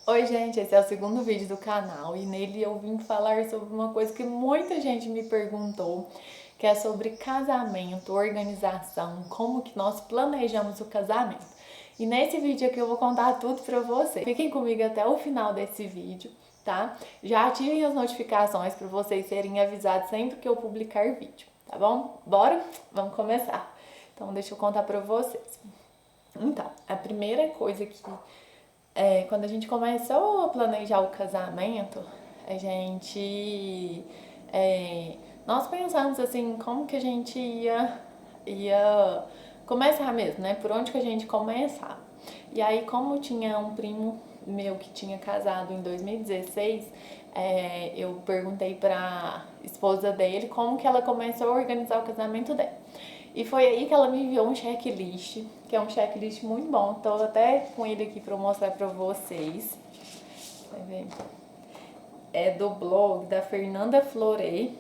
Oi gente, esse é o segundo vídeo do canal e nele eu vim falar sobre uma coisa que muita gente me perguntou, que é sobre casamento, organização, como que nós planejamos o casamento. E nesse vídeo aqui eu vou contar tudo pra vocês. Fiquem comigo até o final desse vídeo, tá? Já ativem as notificações para vocês serem avisados sempre que eu publicar vídeo, tá bom? Bora? Vamos começar. Então deixa eu contar pra vocês. Então, a primeira coisa que quando a gente começou a planejar o casamento, a gente. Nós pensamos assim, como que a gente ia começar mesmo, né? Por onde que a gente começar. E aí, como tinha um primo meu que tinha casado em 2016, eu perguntei pra esposa dele como que ela começou a organizar o casamento dela. E foi aí que ela me enviou um checklist, que é um checklist muito bom. Tô até com ele aqui pra mostrar pra vocês. Vai ver. É do blog da Fernanda Florey,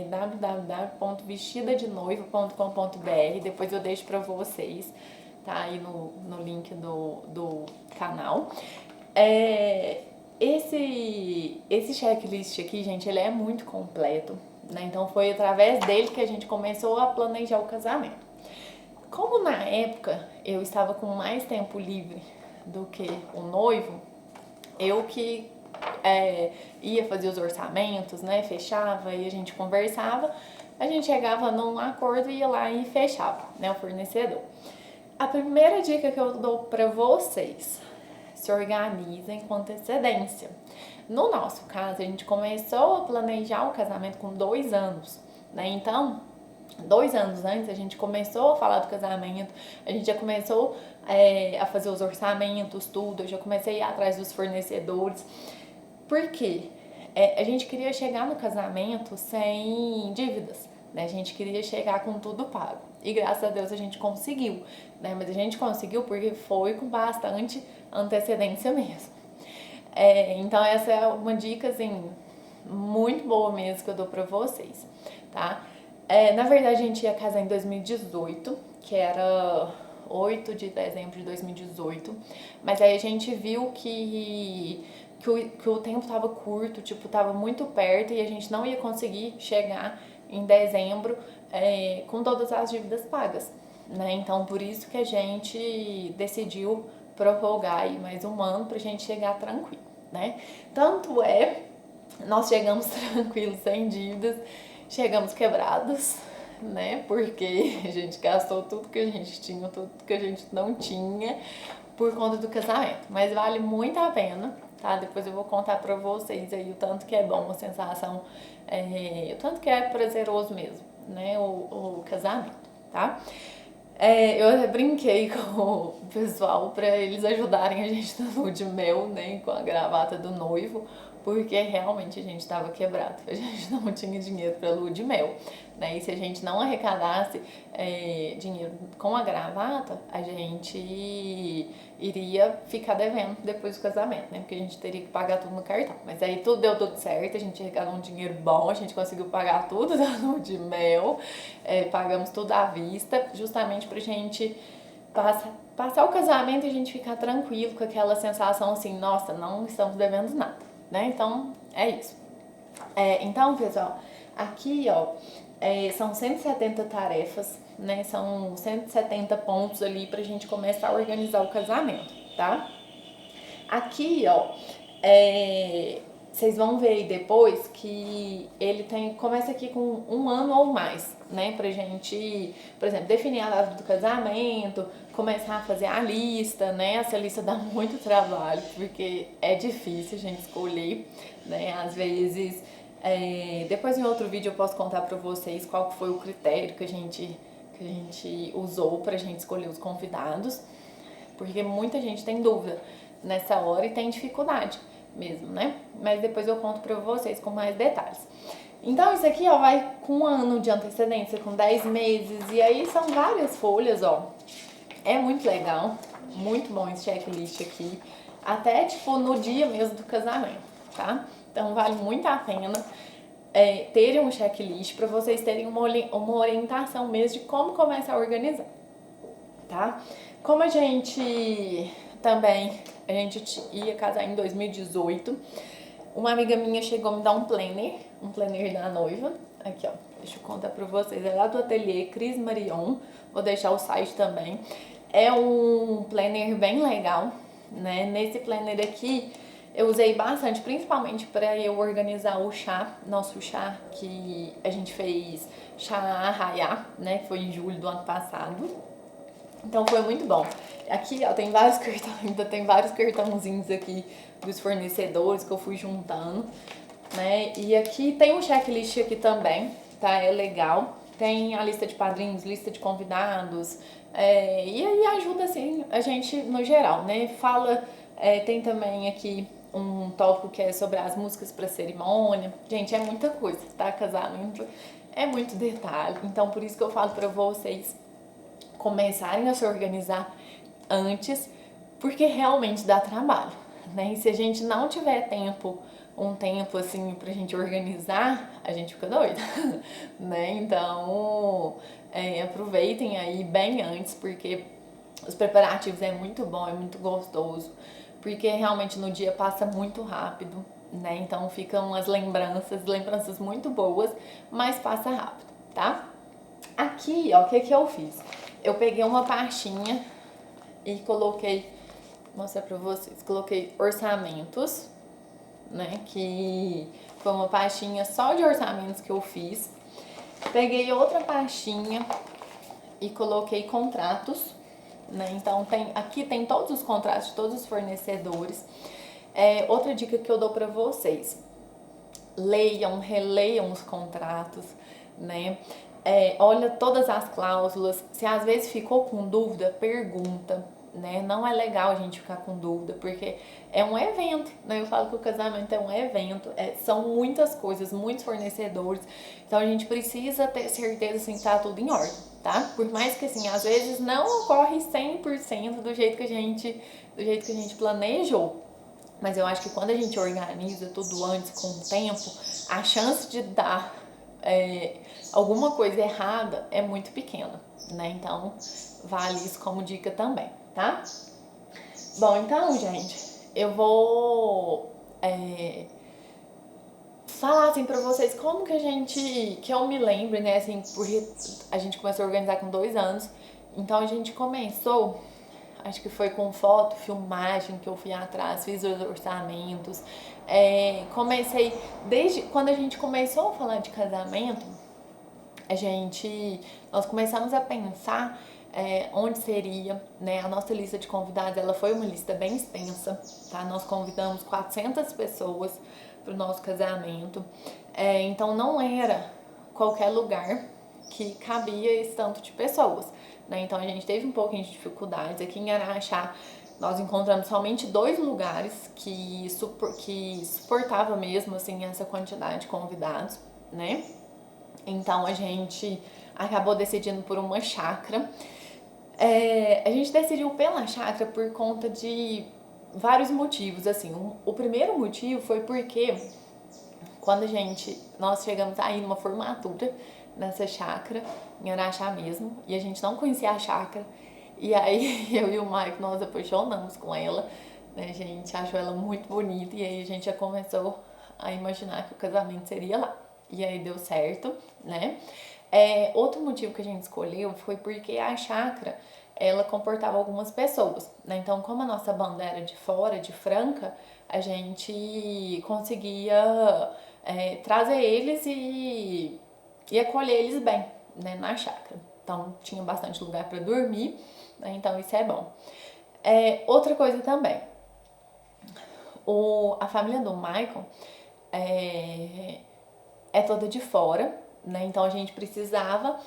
www.vestidadenoivo.com.br. Depois eu deixo pra vocês, tá aí no link do canal. Esse checklist aqui, gente, ele é muito completo, né? Então foi através dele que a gente começou a planejar o casamento. Como na época eu estava com mais tempo livre do que o noivo, eu que ia fazer os orçamentos, né? Fechava e a gente conversava, a gente chegava num acordo e ia lá e fechava, né? O fornecedor. A primeira dica que eu dou para vocês: se organizem com antecedência. No nosso caso, a gente começou a planejar o casamento com 2 anos, né? Então, 2 anos antes, a gente começou a falar do casamento, a gente já começou a fazer os orçamentos, tudo, eu já comecei a ir atrás dos fornecedores. Por quê? A gente queria chegar no casamento sem dívidas, né? A gente queria chegar com tudo pago. E graças a Deus a gente conseguiu, né? Mas a gente conseguiu porque foi com bastante antecedência mesmo. Então essa é uma dica, assim, muito boa mesmo que eu dou pra vocês, tá? Na verdade a gente ia casar em 2018, que era 8 de dezembro de 2018, mas aí a gente viu que o tempo tava curto, tipo, tava muito perto e a gente não ia conseguir chegar em dezembro com todas as dívidas pagas, né? Então por isso que a gente decidiu prorrogar aí mais um ano pra gente chegar tranquilo, né? Tanto nós chegamos tranquilos, sem dívidas, chegamos quebrados, né? Porque a gente gastou tudo que a gente tinha, tudo que a gente não tinha por conta do casamento. Mas vale muito a pena, tá? Depois eu vou contar pra vocês aí o tanto que é bom, a sensação, o tanto que é prazeroso mesmo, né? O casamento, tá? Eu até brinquei com o pessoal pra eles ajudarem a gente no lua de mel, né? Com a gravata do noivo, porque realmente a gente tava quebrado. A gente não tinha dinheiro pra lua de mel, né? E se a gente não arrecadasse dinheiro com a gravata, a gente iria ficar devendo depois do casamento, né? Porque a gente teria que pagar tudo no cartão. Mas aí tudo deu tudo certo, a gente arrecadou um dinheiro bom, a gente conseguiu pagar tudo da lua de mel, pagamos tudo à vista, justamente pra gente passar o casamento e a gente ficar tranquilo com aquela sensação assim, nossa, não estamos devendo nada, né? Então, é isso. Então, pessoal, aqui, ó, são 170 tarefas, né? São 170 pontos ali pra gente começar a organizar o casamento, tá? Aqui, ó, vocês vão ver aí depois que ele começa aqui com 1 ano ou mais, né? Pra gente, por exemplo, definir a data do casamento, começar a fazer a lista, né? Essa lista dá muito trabalho, porque é difícil a gente escolher, né? Às vezes, depois em outro vídeo eu posso contar pra vocês qual foi o critério que a gente usou pra gente escolher os convidados, porque muita gente tem dúvida nessa hora e tem dificuldade mesmo, né? Mas depois eu conto pra vocês com mais detalhes. Então isso aqui, ó, vai com 1 ano de antecedência, com 10 meses, e aí são várias folhas, ó. É muito legal, muito bom esse checklist aqui, até tipo no dia mesmo do casamento, tá? Então vale muito a pena terem um checklist pra vocês terem uma orientação mesmo de como começar a organizar, tá? Como a gente também a gente ia casar em 2018. Uma amiga minha chegou a me dar um planner da noiva. Aqui, ó, deixa eu contar pra vocês. É lá do ateliê Cris Marion. Vou deixar o site também. É um planner bem legal, né? Nesse planner aqui eu usei bastante, principalmente para eu organizar o chá, nosso chá, que a gente fez chá arraiá, né? Que foi em julho do ano passado. Então foi muito bom. Aqui, ó, tem vários ainda tem vários cartãozinhos aqui dos fornecedores que eu fui juntando, né? E aqui tem um checklist aqui também, tá? É legal. Tem a lista de padrinhos, lista de convidados, e aí ajuda, assim, a gente no geral, né? Tem também aqui um tópico que é sobre as músicas para cerimônia. Gente, é muita coisa, tá? Casamento é muito detalhe. Então, por isso que eu falo para vocês começarem a se organizar antes, porque realmente dá trabalho, né? E se a gente não tiver um tempo assim pra gente organizar, a gente fica doida, né? Então, aproveitem aí bem antes, porque os preparativos é muito bom, é muito gostoso, porque realmente no dia passa muito rápido, né? Então ficam as lembranças muito boas, mas passa rápido, tá? Aqui, ó, o que eu fiz? Eu peguei uma pastinha e coloquei, vou mostrar pra vocês, coloquei orçamentos, né, que foi uma pastinha só de orçamentos que eu fiz. Peguei outra pastinha e coloquei contratos, né, então aqui tem todos os contratos de todos os fornecedores. Outra dica que eu dou pra vocês, releiam os contratos, né, olha todas as cláusulas, se às vezes ficou com dúvida, pergunta, né? Não é legal a gente ficar com dúvida, porque é um evento, né? Eu falo que o casamento é um evento, são muitas coisas, muitos fornecedores, então a gente precisa ter certeza assim que tá tudo em ordem, tá? Por mais que assim, às vezes não ocorre 100% do jeito que a gente planejou, mas eu acho que quando a gente organiza tudo antes, com o tempo, a chance de dar alguma coisa errada é muito pequena, né? Então, vale isso como dica também, tá? Bom, então, gente, eu vou falar assim pra vocês como que eu me lembro, né? Assim, porque a gente começou a organizar com 2 anos, então a gente começou, acho que foi com foto, filmagem que eu fui atrás, fiz os orçamentos. Comecei, desde quando a gente começou a falar de casamento, nós começamos a pensar onde seria, né? A nossa lista de convidados, ela foi uma lista bem extensa, tá? Nós convidamos 400 pessoas para o nosso casamento, então não era qualquer lugar que cabia esse tanto de pessoas, né? Então a gente teve um pouquinho de dificuldades. Aqui em Araxá nós encontramos somente 2 lugares que suportava mesmo assim essa quantidade de convidados, né? Então a gente acabou decidindo por uma chácara. A gente decidiu pela chácara por conta de vários motivos, assim. O primeiro motivo foi porque quando nós chegamos aí numa formatura nessa chácara, em Araxá mesmo, e a gente não conhecia a chácara, e aí eu e o Mike, nós apaixonamos com ela, né? A gente achou ela muito bonita, e aí a gente já começou a imaginar que o casamento seria lá. E aí deu certo, né? Outro motivo que a gente escolheu foi porque a chácara, ela comportava algumas pessoas, né? Então, como a nossa banda era de fora, de Franca, a gente conseguia trazer eles e acolher eles bem, né, na chácara. Então, tinha bastante lugar para dormir, né? Então isso é bom. Outra coisa também, a família do Michael é toda de fora, né? Então a gente precisava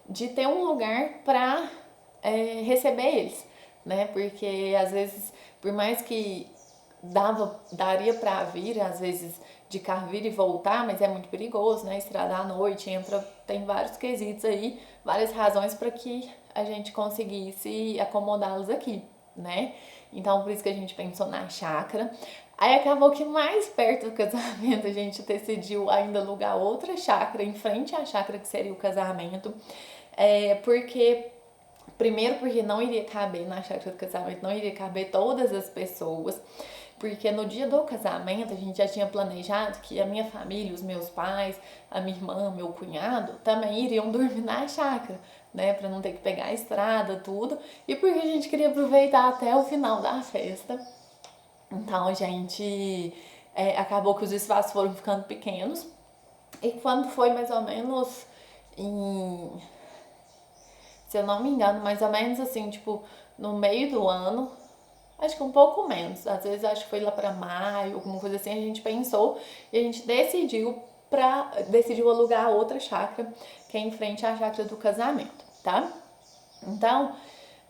de ter um lugar para receber eles, né? Porque às vezes, por mais que daria para vir, às vezes de carro vir e voltar, mas é muito perigoso, né? Estrada à noite, tem vários quesitos aí, várias razões para que a gente conseguisse acomodá-los aqui, né? Então por isso que a gente pensou na chácara. Aí acabou que mais perto do casamento a gente decidiu ainda alugar outra chácara em frente à chácara que seria o casamento, porque Primeiro porque não iria caber na chácara do casamento, não iria caber todas as pessoas. Porque no dia do casamento a gente já tinha planejado que a minha família, os meus pais, a minha irmã, meu cunhado também iriam dormir na chácara, né? Pra não ter que pegar a estrada, tudo. E porque a gente queria aproveitar até o final da festa. Então a gente acabou que os espaços foram ficando pequenos. E quando foi mais ou menos em, se eu não me engano, mais ou menos assim, tipo, no meio do ano, acho que um pouco menos, às vezes acho que foi lá pra maio, alguma coisa assim, a gente pensou e a gente decidiu alugar outra chácara, que é em frente à chácara do casamento, tá? Então,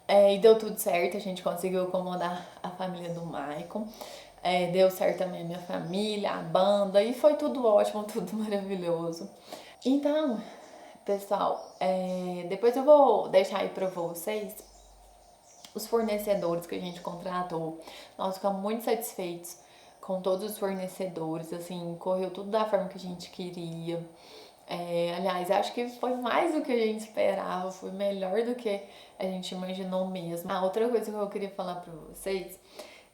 e deu tudo certo, a gente conseguiu acomodar a família do Maicon, deu certo também a minha família, a banda, e foi tudo ótimo, tudo maravilhoso. Então, pessoal, depois eu vou deixar aí pra vocês os fornecedores que a gente contratou. Nós ficamos muito satisfeitos com todos os fornecedores, assim, correu tudo da forma que a gente queria. Aliás, acho que foi mais do que a gente esperava, foi melhor do que a gente imaginou mesmo. Outra coisa que eu queria falar pra vocês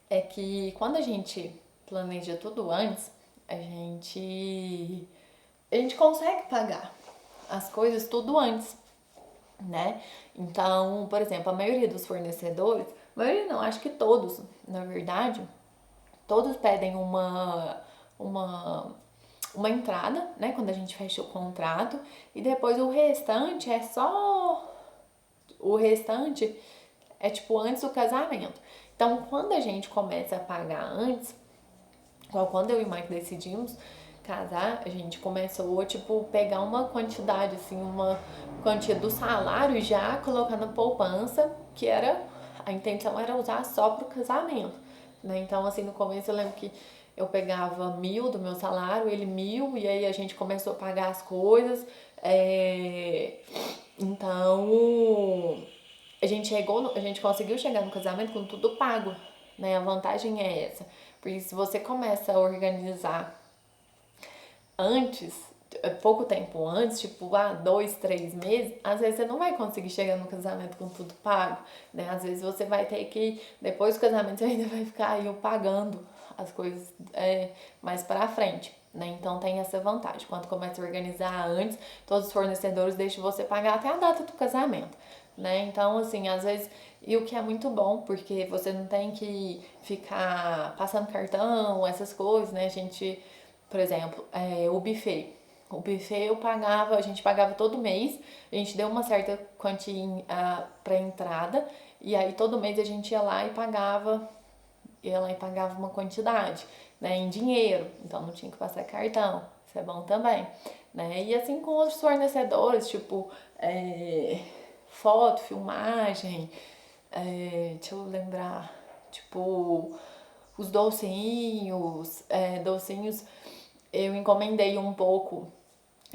é que quando a gente planeja tudo antes, a gente consegue pagar as coisas tudo antes, né? Então, por exemplo, a maioria dos fornecedores, maioria não, acho que todos, na verdade, todos pedem uma entrada, né, quando a gente fecha o contrato, e depois o restante é tipo antes do casamento. Então, quando a gente começa a pagar antes, igual quando eu e o Mike decidimos casar, a gente começou, tipo, pegar uma quantidade, assim, uma quantia do salário e já colocar na poupança, que a intenção era usar só pro casamento, né? Então, assim, no começo eu lembro que eu pegava 1.000 do meu salário, ele 1.000, e aí a gente começou a pagar as coisas, então a gente conseguiu chegar no casamento com tudo pago, né? A vantagem é essa, porque se você começa a organizar antes, pouco tempo antes, tipo, 2, 3 meses, às vezes você não vai conseguir chegar no casamento com tudo pago, né? Às vezes você vai ter que, depois do casamento, você ainda vai ficar aí pagando as coisas mais pra frente, né? Então tem essa vantagem. Quando começa a organizar antes, todos os fornecedores deixam você pagar até a data do casamento, né? Então, assim, às vezes, e o que é muito bom, porque você não tem que ficar passando cartão, essas coisas, né? A gente, por exemplo, o buffet. O buffet a gente pagava todo mês, a gente deu uma certa quantia pra entrada, e aí todo mês a gente ia lá e pagava uma quantidade, né, em dinheiro, então não tinha que passar cartão, isso é bom também, né, e assim com outros fornecedores, tipo, foto, filmagem, deixa eu lembrar, tipo, os docinhos, eu encomendei um pouco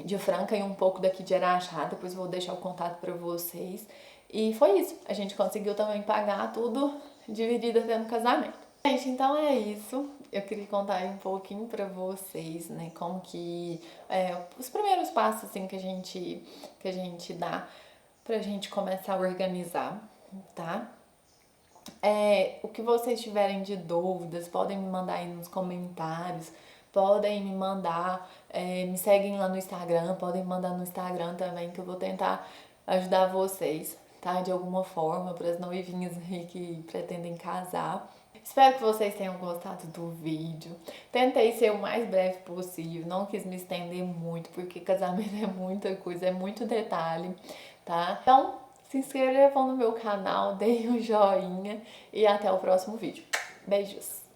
de Franca e um pouco daqui de Araxá, depois eu vou deixar o contato pra vocês, e foi isso, a gente conseguiu também pagar tudo dividido até no casamento. Gente, então é isso. Eu queria contar aí um pouquinho pra vocês, né, como que os primeiros passos assim que a gente dá pra gente começar a organizar, tá? O que vocês tiverem de dúvidas, podem me mandar aí nos comentários, podem me mandar, me seguem lá no Instagram, podem me mandar no Instagram também, que eu vou tentar ajudar vocês, tá? De alguma forma, para as noivinhas aí que pretendem casar. Espero que vocês tenham gostado do vídeo. Tentei ser o mais breve possível, não quis me estender muito, porque casamento é muita coisa, é muito detalhe, tá? Então, se inscrevam no meu canal, deem um joinha e até o próximo vídeo. Beijos!